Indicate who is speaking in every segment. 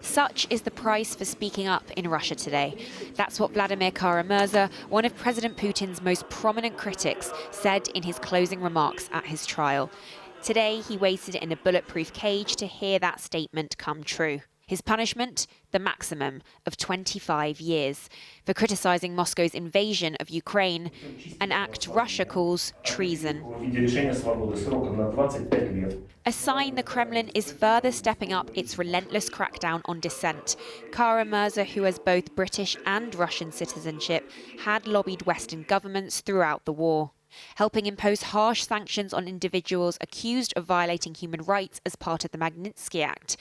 Speaker 1: Such is the price for speaking up in Russia today. That's what Vladimir Kara-Murza, one of President Putin's most prominent critics, said in his closing remarks at his trial. Today, he waited in a bulletproof cage to hear that statement come true. His punishment, the maximum of 25 years, for criticising Moscow's invasion of Ukraine, an act Russia calls treason. A sign the Kremlin is further stepping up its relentless crackdown on dissent. Kara-Murza, who has both British and Russian citizenship, had lobbied Western governments throughout the war, helping impose harsh sanctions on individuals accused of violating human rights as part of the Magnitsky Act.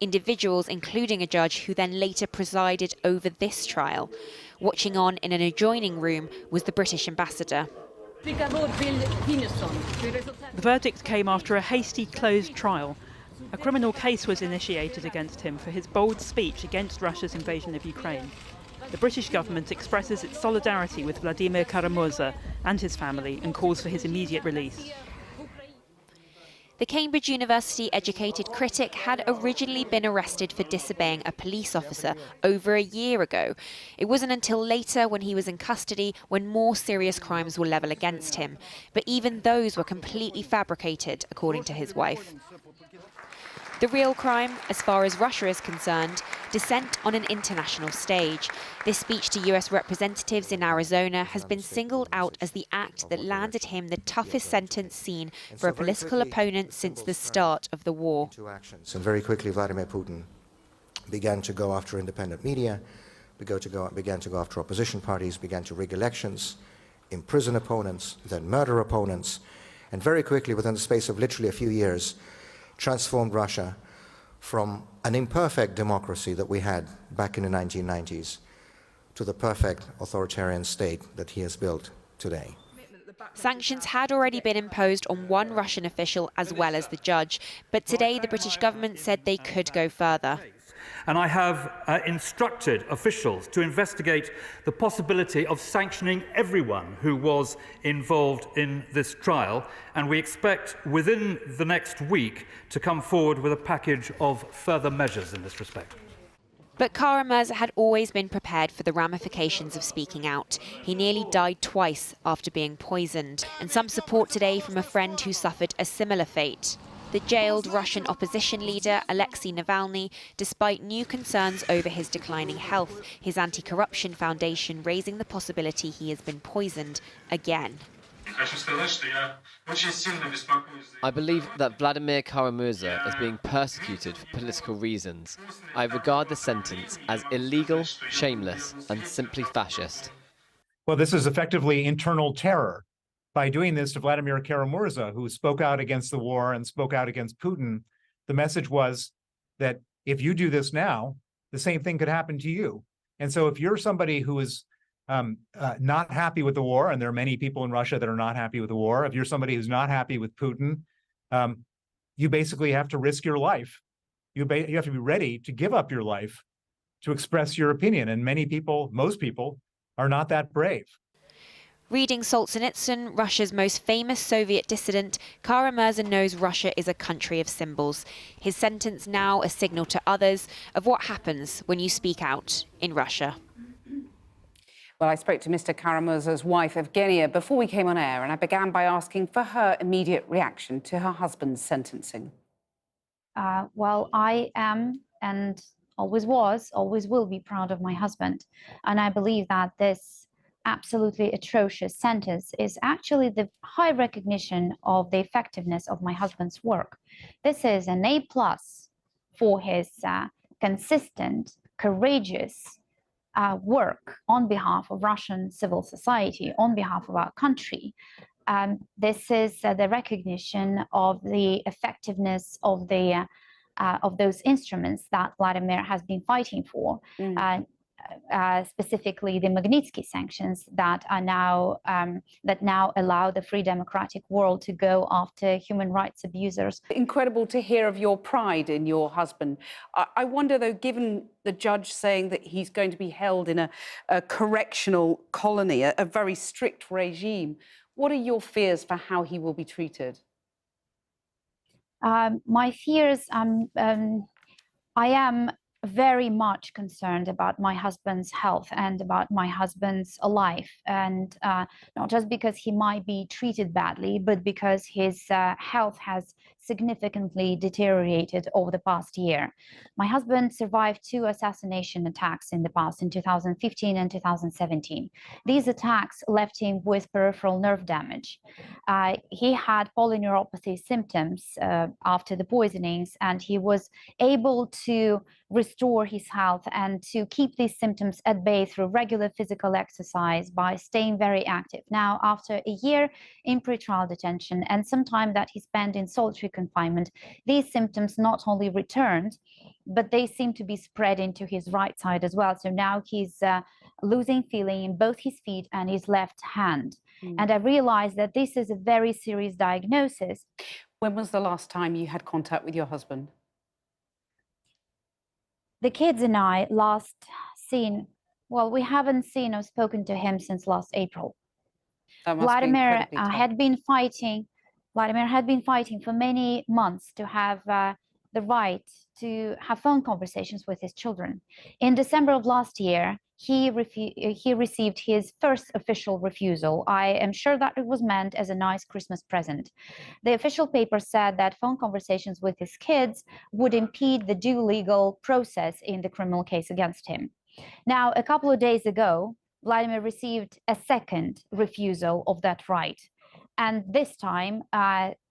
Speaker 1: Individuals, including a judge who then later presided over this trial. Watching on in an adjoining room was the British ambassador.
Speaker 2: The verdict came after a hasty closed trial. A criminal case was initiated against him for his bold speech against Russia's invasion of Ukraine. The British government expresses its solidarity with Vladimir Kara-Murza and his family and calls for his immediate release.
Speaker 1: The Cambridge University-educated critic had originally been arrested for disobeying a police officer over a year ago. It wasn't until later, when he was in custody, when more serious crimes were levelled against him. But even those were completely fabricated, according to his wife. The real crime, as far as Russia is concerned, dissent on an international stage. This speech to US representatives in Arizona has been singled out as the act that landed him the toughest sentence seen for a political opponent since the start of the war.
Speaker 3: And very quickly, Vladimir Putin began to go after independent media, began to go after opposition parties, began to rig elections, imprison opponents, then murder opponents, and very quickly, within the space of literally a few years, transformed Russia from an imperfect democracy that we had back in the 1990s to the perfect authoritarian state that he has built today.
Speaker 1: Sanctions had already been imposed on one Russian official as well as the judge, but today the British government said they could go further.
Speaker 4: And I have instructed officials to investigate the possibility of sanctioning everyone who was involved in this trial, and we expect within the next week to come forward with a package of further measures in this respect.
Speaker 1: But Kara-Murza had always been prepared for the ramifications of speaking out. He nearly died twice after being poisoned, and some support today from a friend who suffered a similar fate. The jailed Russian opposition leader, Alexei Navalny, despite new concerns over his declining health, his anti-corruption foundation raising the possibility he has been poisoned again.
Speaker 5: I believe that Vladimir Kara-Murza is being persecuted for political reasons. I regard the sentence as illegal, shameless, and simply fascist.
Speaker 6: Well, this is effectively internal terror. By doing this to Vladimir Kara-Murza, who spoke out against the war and spoke out against Putin, the message was that if you do this now, the same thing could happen to you. And so if you're somebody who is not happy with the war, and there are many people in Russia that are not happy with the war, if you're somebody who's not happy with Putin, you basically have to risk your life. You have to be ready to give up your life to express your opinion. And many people, most people, are not that brave.
Speaker 1: Reading Solzhenitsyn, Russia's most famous Soviet dissident, Kara-Murza knows Russia is a country of symbols. His sentence now a signal to others of what happens when you speak out in Russia.
Speaker 7: Well, I spoke to Mr. Kara-Murza's wife, Evgenia, before we came on air, and I began by asking for her immediate reaction to her husband's sentencing.
Speaker 8: Well, I am, and always was, always will be proud of my husband. And I believe that this absolutely atrocious sentence is actually the high recognition of the effectiveness of my husband's work. This is an A+ for his consistent, courageous work on behalf of Russian civil society, on behalf of our country. This is the recognition of the effectiveness of those instruments that Vladimir has been fighting for. Specifically the Magnitsky sanctions that are now allow the free democratic world to go after human rights abusers.
Speaker 7: Incredible to hear of your pride in your husband. I wonder, though, given the judge saying that he's going to be held in a correctional colony, a very strict regime, what are your fears for how he will be treated?
Speaker 8: My fears, I am very much concerned about my husband's health and about my husband's life, and not just because he might be treated badly, but because his health has significantly deteriorated over the past year. My husband survived 2 assassination attacks in the past, in 2015 and 2017. These attacks left him with peripheral nerve damage. He had polyneuropathy symptoms after the poisonings, and he was able to restore his health and to keep these symptoms at bay through regular physical exercise by staying very active. Now, after a year in pretrial detention and some time that he spent in solitary confinement, these symptoms not only returned, but they seem to be spread into his right side as well. So now he's losing feeling in both his feet and his left hand. And I realized that this is a very serious diagnosis.
Speaker 7: When was the last time you had contact with your husband?
Speaker 8: The kids and I last seen, well, we haven't seen or spoken to him since last April.
Speaker 7: That must be
Speaker 8: Vladimir
Speaker 7: incredibly tough.
Speaker 8: Vladimir had been fighting for many months to have the right to have phone conversations with his children. In December of last year, he received his first official refusal. I am sure that it was meant as a nice Christmas present. The official paper said that phone conversations with his kids would impede the due legal process in the criminal case against him. Now, a couple of days ago, Vladimir received a second refusal of that right. And this time,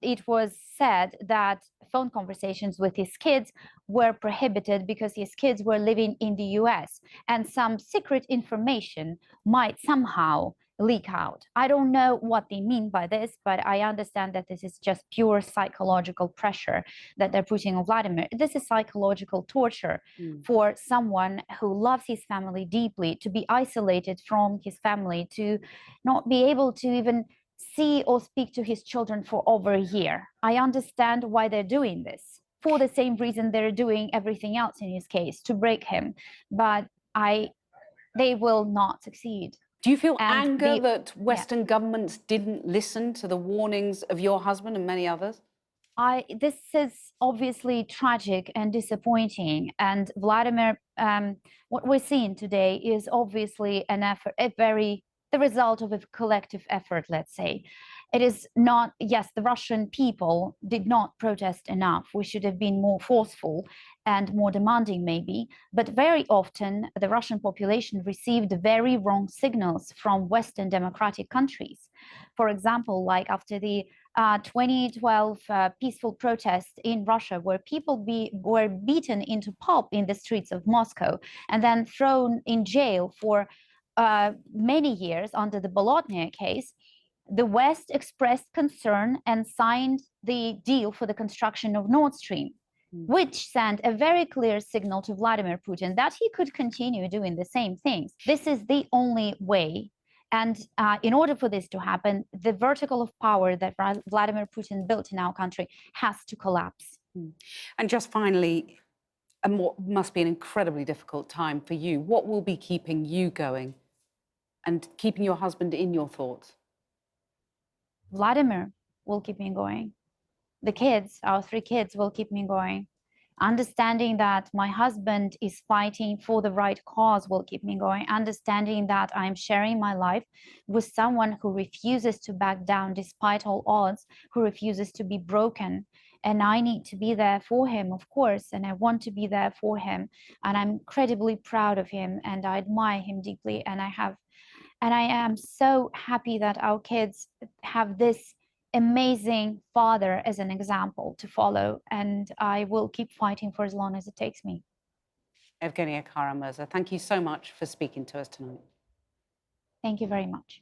Speaker 8: it was said that phone conversations with his kids were prohibited because his kids were living in the US and some secret information might somehow leak out. I don't know what they mean by this, but I understand that this is just pure psychological pressure that they're putting on Vladimir. This is psychological torture for someone who loves his family deeply, to be isolated from his family, to not be able to even see or speak to his children for over a year. I understand why they're doing this, for the same reason they're doing everything else in his case, to break him, but they will not succeed.
Speaker 7: Do you feel anger that Western governments didn't listen to the warnings of your husband and many others?
Speaker 8: This is obviously tragic and disappointing, and Vladimir, what we're seeing today is obviously an effort, the result of a collective effort, let's say. It is not, yes, the Russian people did not protest enough. We should have been more forceful and more demanding, maybe. But very often, the Russian population received very wrong signals from Western democratic countries. For example, like after the 2012 peaceful protests in Russia, where people were beaten into pulp in the streets of Moscow and then thrown in jail for many years under the Bolotnaya case, the West expressed concern and signed the deal for the construction of Nord Stream, which sent a very clear signal to Vladimir Putin that he could continue doing the same things. This is the only way. And in order for this to happen, the vertical of power that Vladimir Putin built in our country has to collapse.
Speaker 7: And just finally, must be an incredibly difficult time for you. What will be keeping you going and keeping your husband in your thoughts?
Speaker 8: Vladimir will keep me going. The kids, our 3 kids, will keep me going. Understanding that my husband is fighting for the right cause will keep me going. Understanding that I'm sharing my life with someone who refuses to back down despite all odds, who refuses to be broken. And I need to be there for him, of course, and I want to be there for him. And I'm incredibly proud of him, and I admire him deeply. And I am so happy that our kids have this amazing father as an example to follow, and I will keep fighting for as long as it takes me.
Speaker 7: Vladimir Kara-Murza, thank you so much for speaking to us tonight.
Speaker 8: Thank you very much.